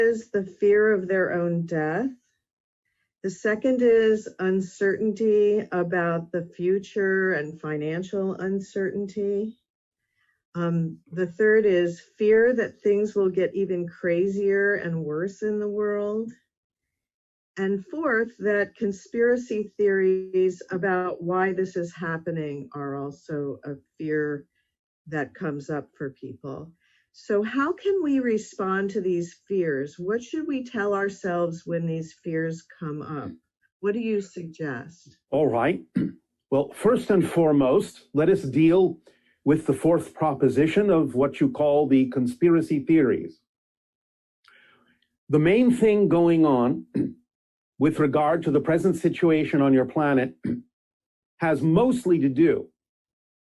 is the fear of their own death. The second is uncertainty about the future and financial uncertainty. The third is fear that things will get even crazier and worse in the world. And fourth, that conspiracy theories about why this is happening are also a fear that comes up for people. So how can we respond to these fears? What should we tell ourselves when these fears come up? What do you suggest? All right. Well, first and foremost, let us deal with the fourth proposition of what you call the conspiracy theories. The main thing going on with regard to the present situation on your planet has mostly to do,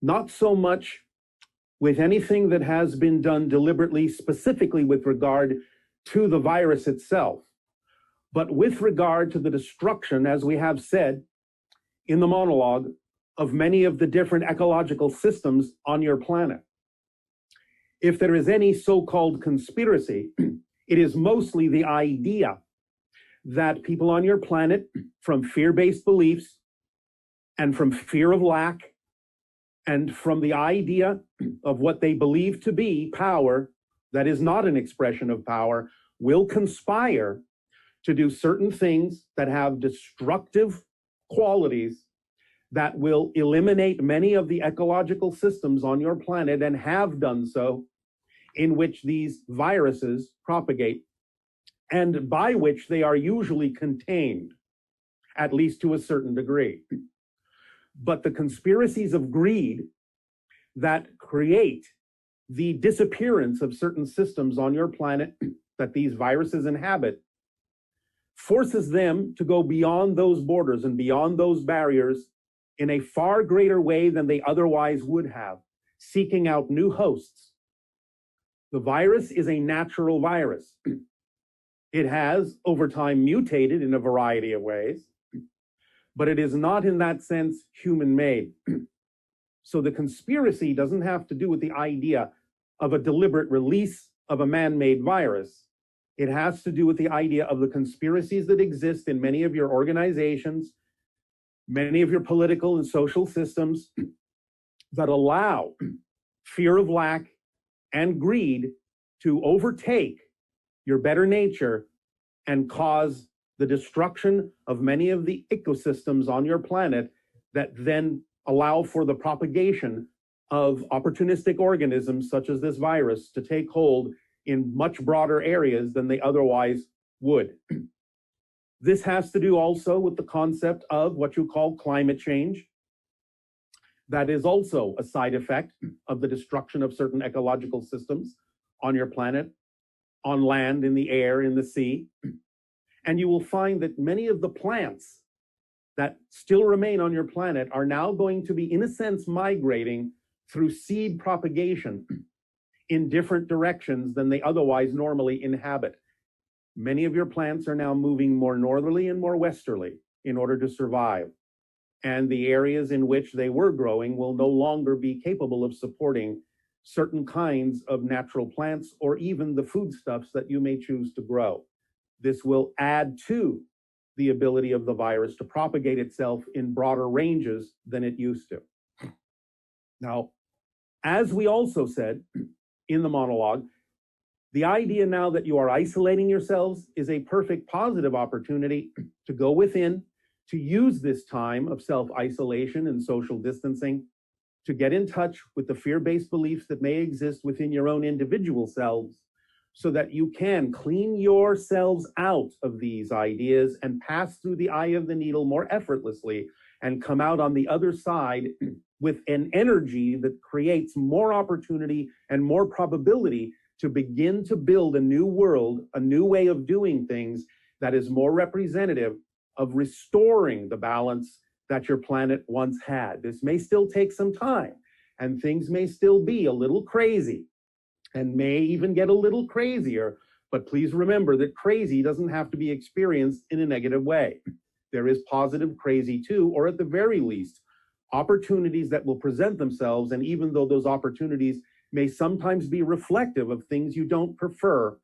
not so much with anything that has been done deliberately, specifically with regard to the virus itself, but with regard to the destruction, as we have said in the monologue, of many of the different ecological systems on your planet. If there is any so-called conspiracy, it is mostly the idea that people on your planet, from fear-based beliefs and from fear of lack, and from the idea of what they believe to be power that is not an expression of power, will conspire to do certain things that have destructive qualities that will eliminate many of the ecological systems on your planet, and have done so, in which these viruses propagate, and by which they are usually contained, at least to a certain degree. But the conspiracies of greed that create the disappearance of certain systems on your planet that these viruses inhabit forces them to go beyond those borders and beyond those barriers in a far greater way than they otherwise would have, seeking out new hosts. The virus is a natural virus. It has, over time, mutated in a variety of ways, but it is not in that sense human-made. So the conspiracy doesn't have to do with the idea of a deliberate release of a man-made virus. It has to do with the idea of the conspiracies that exist in many of your organizations, many of your political and social systems that allow fear of lack and greed to overtake your better nature and cause the destruction of many of the ecosystems on your planet that then allow for the propagation of opportunistic organisms such as this virus to take hold in much broader areas than they otherwise would. This has to do also with the concept of what you call climate change. That is also a side effect of the destruction of certain ecological systems on your planet, on land, in the air, in the sea. And you will find that many of the plants that still remain on your planet are now going to be, in a sense, migrating through seed propagation in different directions than they otherwise normally inhabit. Many of your plants are now moving more northerly and more westerly in order to survive. And the areas in which they were growing will no longer be capable of supporting certain kinds of natural plants or even the foodstuffs that you may choose to grow. This will add to the ability of the virus to propagate itself in broader ranges than it used to. Now, as we also said in the monologue, the idea now that you are isolating yourselves is a perfect positive opportunity to go within, to use this time of self-isolation and social distancing, to get in touch with the fear-based beliefs that may exist within your own individual selves, so that you can clean yourselves out of these ideas and pass through the eye of the needle more effortlessly and come out on the other side with an energy that creates more opportunity and more probability to begin to build a new world, a new way of doing things that is more representative of restoring the balance that your planet once had. This may still take some time, and things may still be a little crazy, and may even get a little crazier, but please remember that crazy doesn't have to be experienced in a negative way. There is positive crazy too, or at the very least, opportunities that will present themselves, and even though those opportunities may sometimes be reflective of things you don't prefer,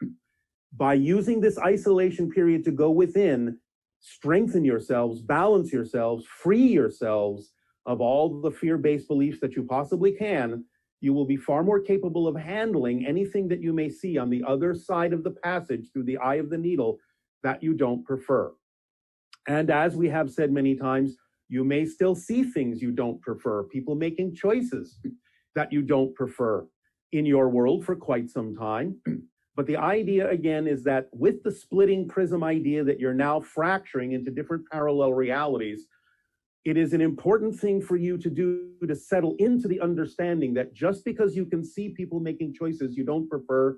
By using this isolation period to go within, strengthen yourselves, balance yourselves, free yourselves of all the fear-based beliefs that you possibly can, you will be far more capable of handling anything that you may see on the other side of the passage through the eye of the needle that you don't prefer. And as we have said many times, you may still see things you don't prefer, people making choices that you don't prefer in your world for quite some time. But the idea, again, is that with the splitting prism idea that you're now fracturing into different parallel realities, it is an important thing for you to do to settle into the understanding that just because you can see people making choices you don't prefer,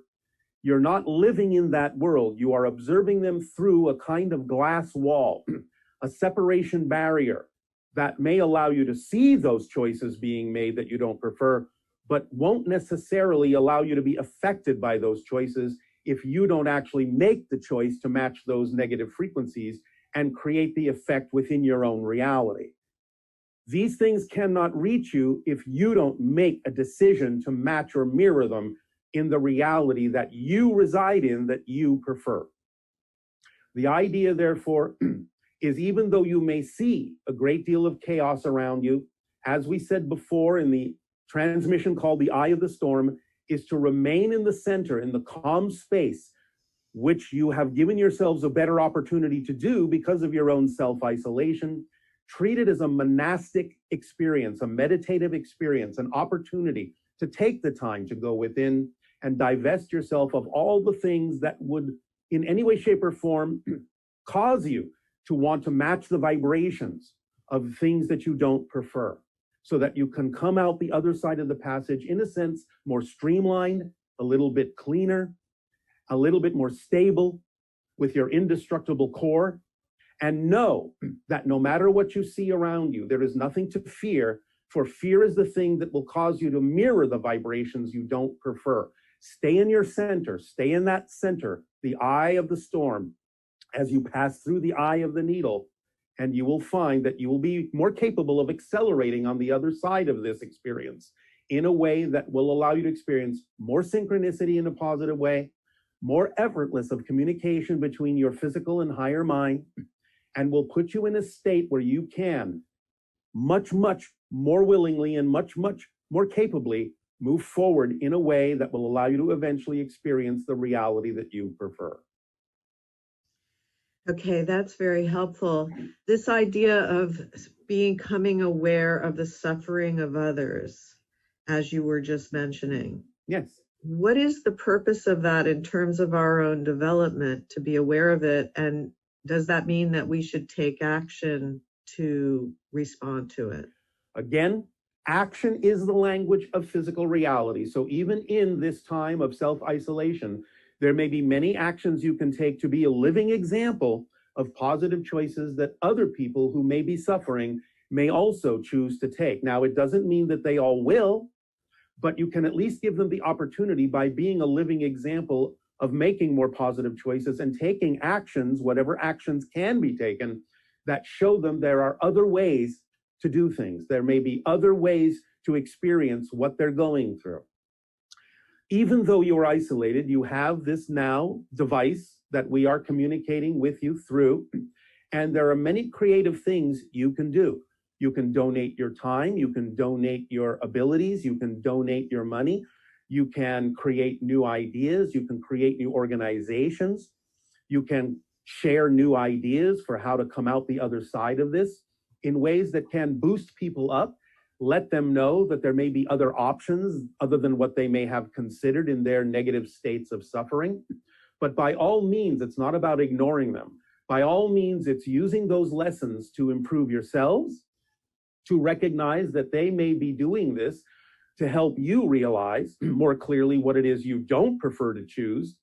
you're not living in that world. You are observing them through a kind of glass wall, a separation barrier that may allow you to see those choices being made that you don't prefer, but won't necessarily allow you to be affected by those choices if you don't actually make the choice to match those negative frequencies and create the effect within your own reality. These things cannot reach you if you don't make a decision to match or mirror them in the reality that you reside in, that you prefer. The idea, therefore, is even though you may see a great deal of chaos around you, as we said before in the transmission called the eye of the storm, is to remain in the center, in the calm space, which you have given yourselves a better opportunity to do because of your own self-isolation. Treat it as a monastic experience, a meditative experience, an opportunity to take the time to go within and divest yourself of all the things that would, in any way, shape, or form, cause you to want to match the vibrations of things that you don't prefer, so that you can come out the other side of the passage, in a sense, more streamlined, a little bit cleaner, a little bit more stable with your indestructible core. And know that no matter what you see around you, there is nothing to fear, for fear is the thing that will cause you to mirror the vibrations you don't prefer. Stay in your center, stay in that center, the eye of the storm, as you pass through the eye of the needle, and you will find that you will be more capable of accelerating on the other side of this experience in a way that will allow you to experience more synchronicity in a positive way, more effortless of communication between your physical and higher mind, and will put you in a state where you can much, much more willingly and much, much more capably move forward in a way that will allow you to eventually experience the reality that you prefer. Okay, that's very helpful. This idea of becoming aware of the suffering of others, as you were just mentioning. Yes. What is the purpose of that in terms of our own development, to be aware of it? And does that mean that we should take action to respond to it? Again, action is the language of physical reality. So even in this time of self-isolation, there may be many actions you can take to be a living example of positive choices that other people who may be suffering may also choose to take. Now, it doesn't mean that they all will, but you can at least give them the opportunity by being a living example of making more positive choices and taking actions, whatever actions can be taken, that show them there are other ways to do things. There may be other ways to experience what they're going through. Even though you're isolated, you have this now device that we are communicating with you through, and there are many creative things you can do. You can donate your time, you can donate your abilities, you can donate your money, you can create new ideas, you can create new organizations, you can share new ideas for how to come out the other side of this in ways that can boost people up, let them know that there may be other options other than what they may have considered in their negative states of suffering. But by all means, it's not about ignoring them. By all means, it's using those lessons to improve yourselves, to recognize that they may be doing this to help you realize more clearly what it is you don't prefer to choose.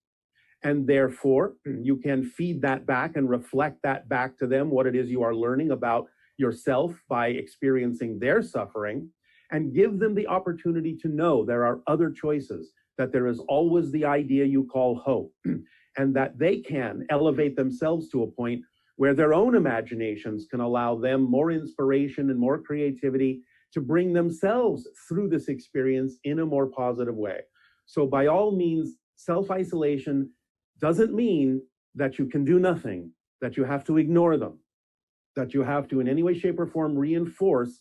And therefore, you can feed that back and reflect that back to them, what it is you are learning about yourself by experiencing their suffering, and give them the opportunity to know there are other choices, that there is always the idea you call hope, and that they can elevate themselves to a point where their own imaginations can allow them more inspiration and more creativity to bring themselves through this experience in a more positive way. So by all means, self-isolation doesn't mean that you can do nothing, that you have to ignore them, that you have to in any way, shape, or form reinforce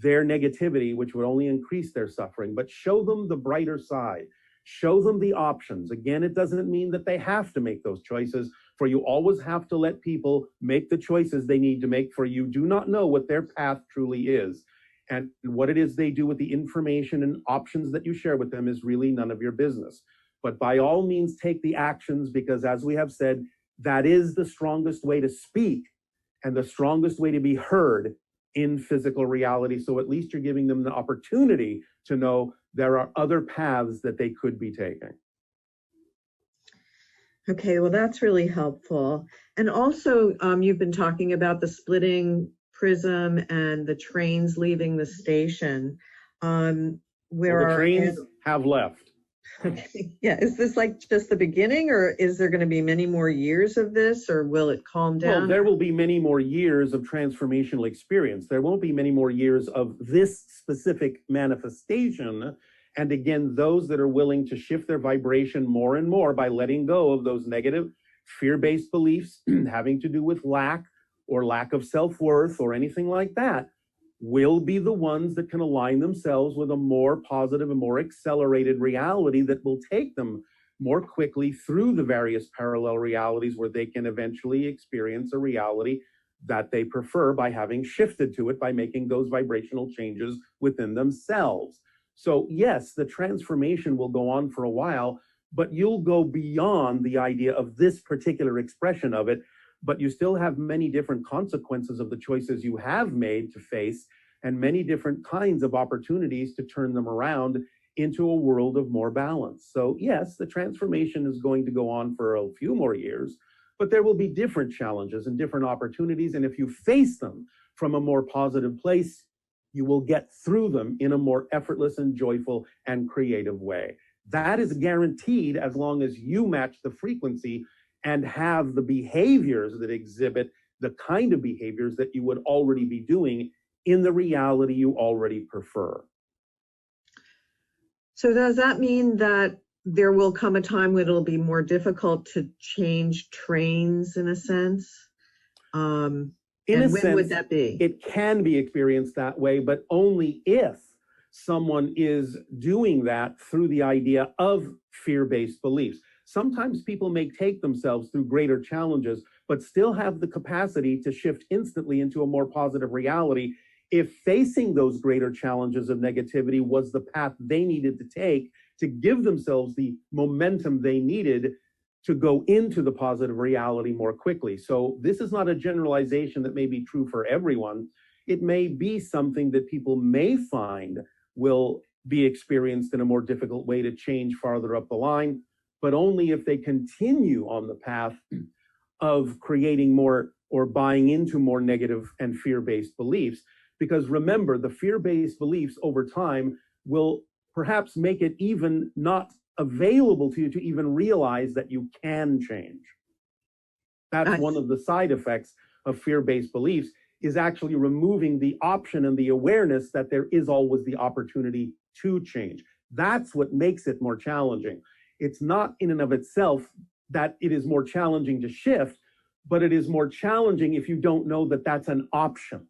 their negativity, which would only increase their suffering, but show them the brighter side. Show them the options. Again, it doesn't mean that they have to make those choices, for you always have to let people make the choices they need to make, for you do not know what their path truly is. And what it is they do with the information and options that you share with them is really none of your business. But by all means, take the actions, because as we have said, that is the strongest way to speak and the strongest way to be heard in physical reality. So at least you're giving them the opportunity to know there are other paths that they could be taking. Okay, well, that's really helpful. And also, you've been talking about the splitting prism and the trains leaving the station. Well, the trains have left. Yeah, is this like just the beginning, or is there going to be many more years of this, or will it calm down? Well, there will be many more years of transformational experience. There won't be many more years of this specific manifestation. And again, those that are willing to shift their vibration more and more by letting go of those negative fear-based beliefs having to do with lack or lack of self-worth or anything like that, will be the ones that can align themselves with a more positive and more accelerated reality that will take them more quickly through the various parallel realities, where they can eventually experience a reality that they prefer by having shifted to it, by making those vibrational changes within themselves. So yes, the transformation will go on for a while, but you'll go beyond the idea of this particular expression of it, but you still have many different consequences of the choices you have made to face, and many different kinds of opportunities to turn them around into a world of more balance. So yes, the transformation is going to go on for a few more years, but there will be different challenges and different opportunities. And if you face them from a more positive place, you will get through them in a more effortless and joyful and creative way. That is guaranteed as long as you match the frequency and have the behaviors that exhibit the kind of behaviors that you would already be doing in the reality you already prefer. So does that mean that there will come a time when it'll be more difficult to change trains, in a sense? And when would that be? It can be experienced that way, but only if someone is doing that through the idea of fear-based beliefs. Sometimes people may take themselves through greater challenges, but still have the capacity to shift instantly into a more positive reality if facing those greater challenges of negativity was the path they needed to take to give themselves the momentum they needed to go into the positive reality more quickly. So this is not a generalization that may be true for everyone. It may be something that people may find will be experienced in a more difficult way to change farther up the line, but only if they continue on the path of creating more or buying into more negative and fear-based beliefs. Because remember, the fear-based beliefs over time will perhaps make it even not available to you to even realize that you can change. That's one of the side effects of fear-based beliefs, is actually removing the option and the awareness that there is always the opportunity to change. That's what makes it more challenging. It's not in and of itself that it is more challenging to shift, but it is more challenging if you don't know that that's an option.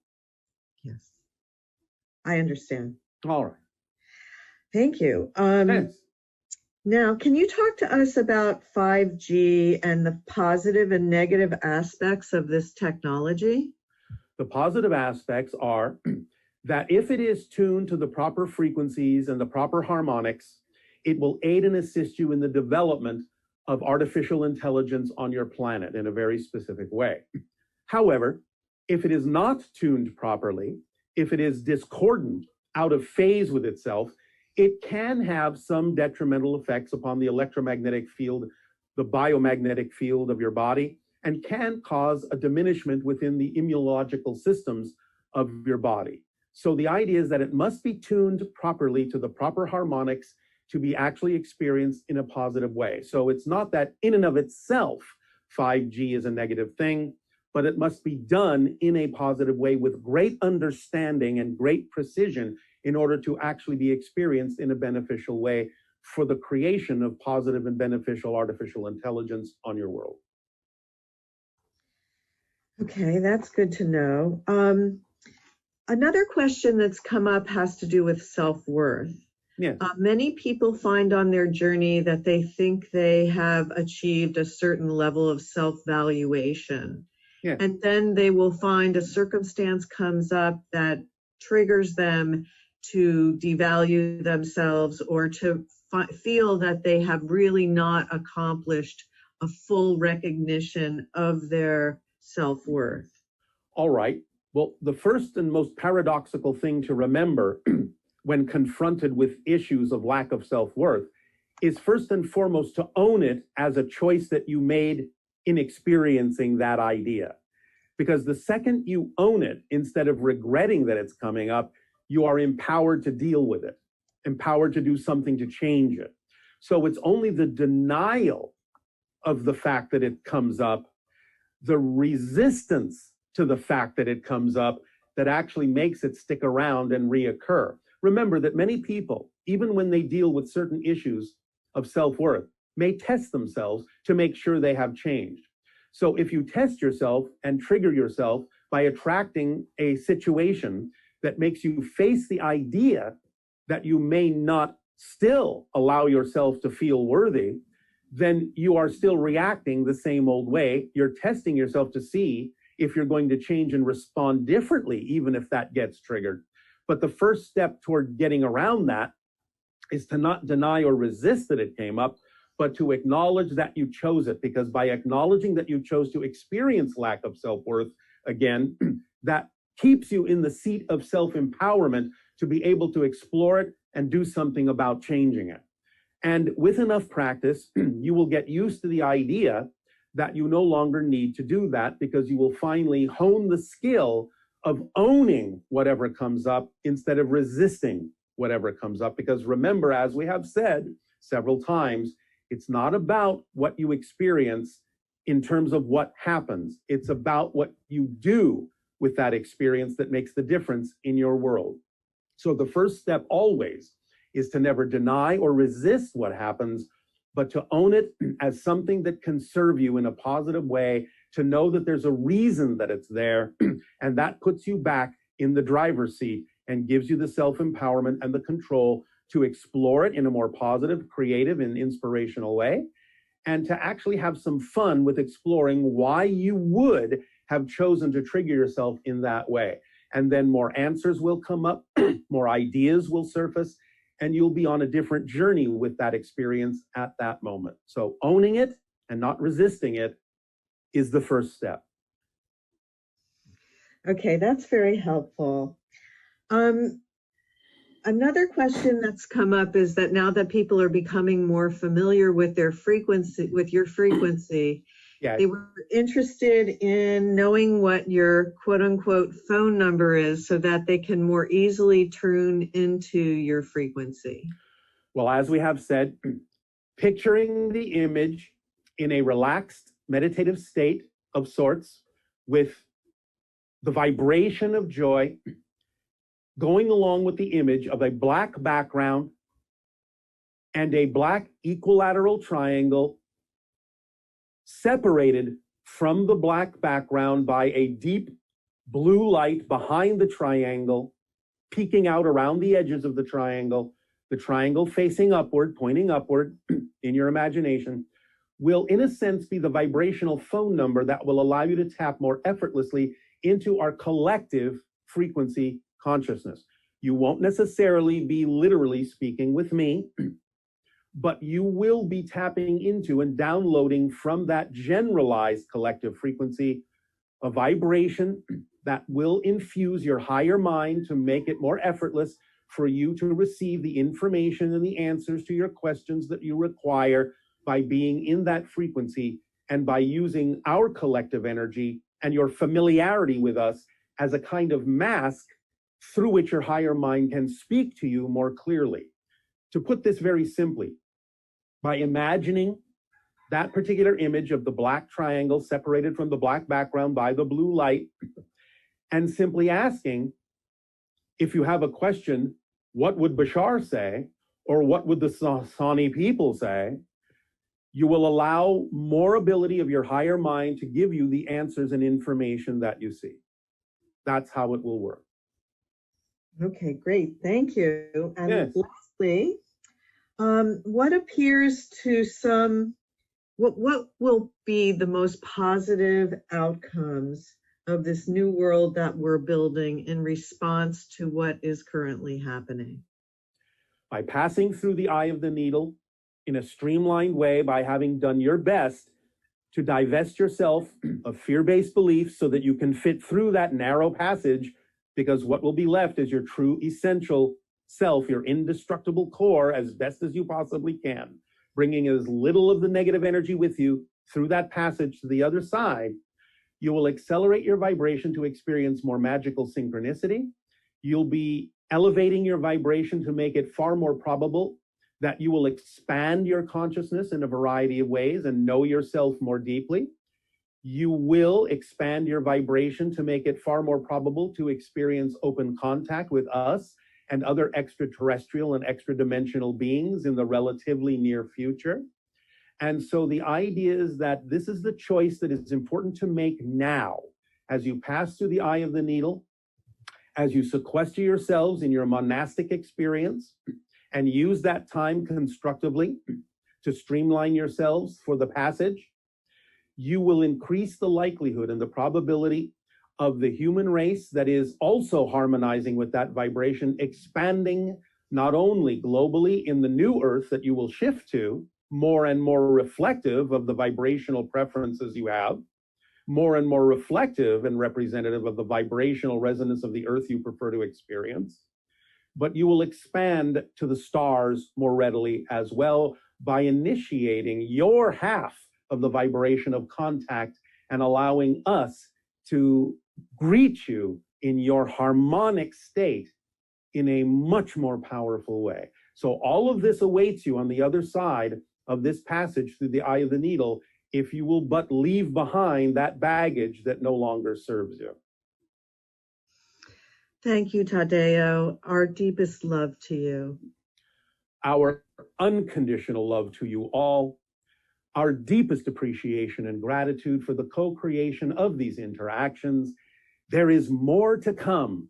Yes, I understand. All right. Thank you. Thanks. Now, can you talk to us about 5G and the positive and negative aspects of this technology? The positive aspects are that if it is tuned to the proper frequencies and the proper harmonics, it will aid and assist you in the development of artificial intelligence on your planet in a very specific way. However, if it is not tuned properly, if it is discordant, out of phase with itself, it can have some detrimental effects upon the electromagnetic field, the biomagnetic field of your body, and can cause a diminishment within the immunological systems of your body. So the idea is that it must be tuned properly to the proper harmonics to be actually experienced in a positive way. So it's not that in and of itself, 5G is a negative thing, but it must be done in a positive way with great understanding and great precision in order to actually be experienced in a beneficial way for the creation of positive and beneficial artificial intelligence on your world. Okay, that's good to know. Another question that's come up has to do with self-worth. Yeah. Many people find on their journey that they think they have achieved a certain level of self-valuation. Yeah. And then they will find a circumstance comes up that triggers them to devalue themselves or to feel that they have really not accomplished a full recognition of their self-worth. All right. Well, the first and most paradoxical thing to remember when confronted with issues of lack of self-worth is first and foremost to own it as a choice that you made in experiencing that idea. Because the second you own it, instead of regretting that it's coming up, you are empowered to deal with it, empowered to do something to change it. So it's only the denial of the fact that it comes up, the resistance to the fact that it comes up, that actually makes it stick around and reoccur. Remember that many people, even when they deal with certain issues of self-worth, may test themselves to make sure they have changed. So if you test yourself and trigger yourself by attracting a situation that makes you face the idea that you may not still allow yourself to feel worthy, then you are still reacting the same old way. You're testing yourself to see if you're going to change and respond differently, even if that gets triggered. But the first step toward getting around that is to not deny or resist that it came up, but to acknowledge that you chose it. Because by acknowledging that you chose to experience lack of self-worth, again, that keeps you in the seat of self-empowerment to be able to explore it and do something about changing it. And with enough practice, you will get used to the idea that you no longer need to do that, because you will finally hone the skill of owning whatever comes up instead of resisting whatever comes up. Because remember, as we have said several times, it's not about what you experience in terms of what happens. It's about what you do with that experience that makes the difference in your world. So the first step always is to never deny or resist what happens, but to own it as something that can serve you in a positive way, to know that there's a reason that it's there, and that puts you back in the driver's seat and gives you the self-empowerment and the control to explore it in a more positive, creative, and inspirational way, and to actually have some fun with exploring why you would have chosen to trigger yourself in that way. And then more answers will come up, more ideas will surface, and you'll be on a different journey with that experience at that moment. So owning it and not resisting it is the first step. Okay, that's very helpful. Another question that's come up is that now that people are becoming more familiar with their frequency, with your frequency, Yeah. they were interested in knowing what your quote unquote phone number is so that they can more easily tune into your frequency. Well, as we have said, picturing the image in a relaxed meditative state of sorts with the vibration of joy going along with the image of a black background and a black equilateral triangle separated from the black background by a deep blue light behind the triangle, peeking out around the edges of the triangle facing upward, pointing upward in your imagination, will in a sense be the vibrational phone number that will allow you to tap more effortlessly into our collective frequency consciousness. You won't necessarily be literally speaking with me, but you will be tapping into and downloading from that generalized collective frequency a vibration that will infuse your higher mind to make it more effortless for you to receive the information and the answers to your questions that you require by being in that frequency and by using our collective energy and your familiarity with us as a kind of mask through which your higher mind can speak to you more clearly. To put this very simply, by imagining that particular image of the black triangle separated from the black background by the blue light, and simply asking, if you have a question, what would Bashar say? or what would the Sasani people say, you will allow more ability of your higher mind to give you the answers and information that you see. That's how it will work. Okay, great. Thank you. And Yes. lastly, what appears to some, what will be the most positive outcomes of this new world that we're building in response to what is currently happening? By passing through the eye of the needle in a streamlined way, by having done your best to divest yourself of fear-based beliefs so that you can fit through that narrow passage, because what will be left is your true essential self, your indestructible core, as best as you possibly can, bringing as little of the negative energy with you through that passage to the other side. You will accelerate your vibration to experience more magical synchronicity. You'll be elevating your vibration to make it far more probable that you will expand your consciousness in a variety of ways and know yourself more deeply. You will expand your vibration to make it far more probable to experience open contact with us and other extraterrestrial and extra-dimensional beings in the relatively near future. And so the idea is that this is the choice that is important to make now as you pass through the eye of the needle, as you sequester yourselves in your monastic experience and use that time constructively to streamline yourselves for the passage. You will increase the likelihood and the probability of the human race that is also harmonizing with that vibration, expanding not only globally in the new earth that you will shift to, more and more reflective of the vibrational preferences you have, more and more reflective and representative of the vibrational resonance of the earth you prefer to experience, but you will expand to the stars more readily as well by initiating your half of the vibration of contact and allowing us to greet you in your harmonic state in a much more powerful way. So all of this awaits you on the other side of this passage through the eye of the needle, if you will but leave behind that baggage that no longer serves you. Thank you, Tadeo. Our deepest love to you. Our unconditional love to you all. Our deepest appreciation and gratitude for the co-creation of these interactions. There is more to come.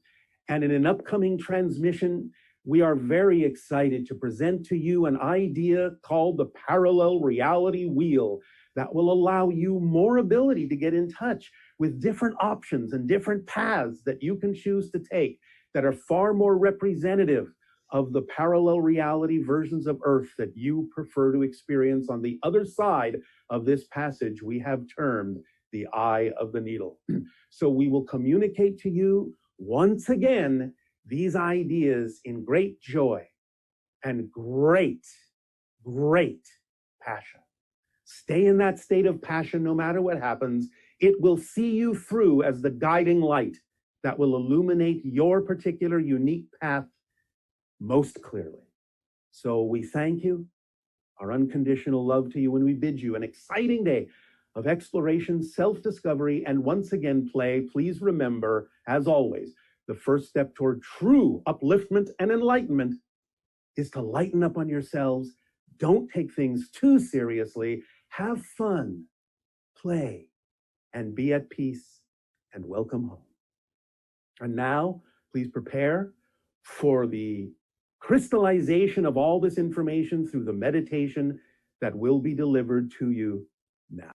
And in an upcoming transmission, we are very excited to present to you an idea called the parallel reality wheel that will allow you more ability to get in touch with different options and different paths that you can choose to take that are far more representative of the parallel reality versions of Earth that you prefer to experience on the other side of this passage we have termed the eye of the needle. So we will communicate to you once again these ideas in great joy and great passion. Stay in that state of passion no matter what happens. It will see you through as the guiding light that will illuminate your particular unique path most clearly. So we thank you, our unconditional love to you, and we bid you an exciting day of exploration, self-discovery, and once again play. Please remember, as always, the first step toward true upliftment and enlightenment is to lighten up on yourselves. Don't take things too seriously. Have fun, play, and be at peace, and welcome home. And now, please prepare for the crystallization of all this information through the meditation that will be delivered to you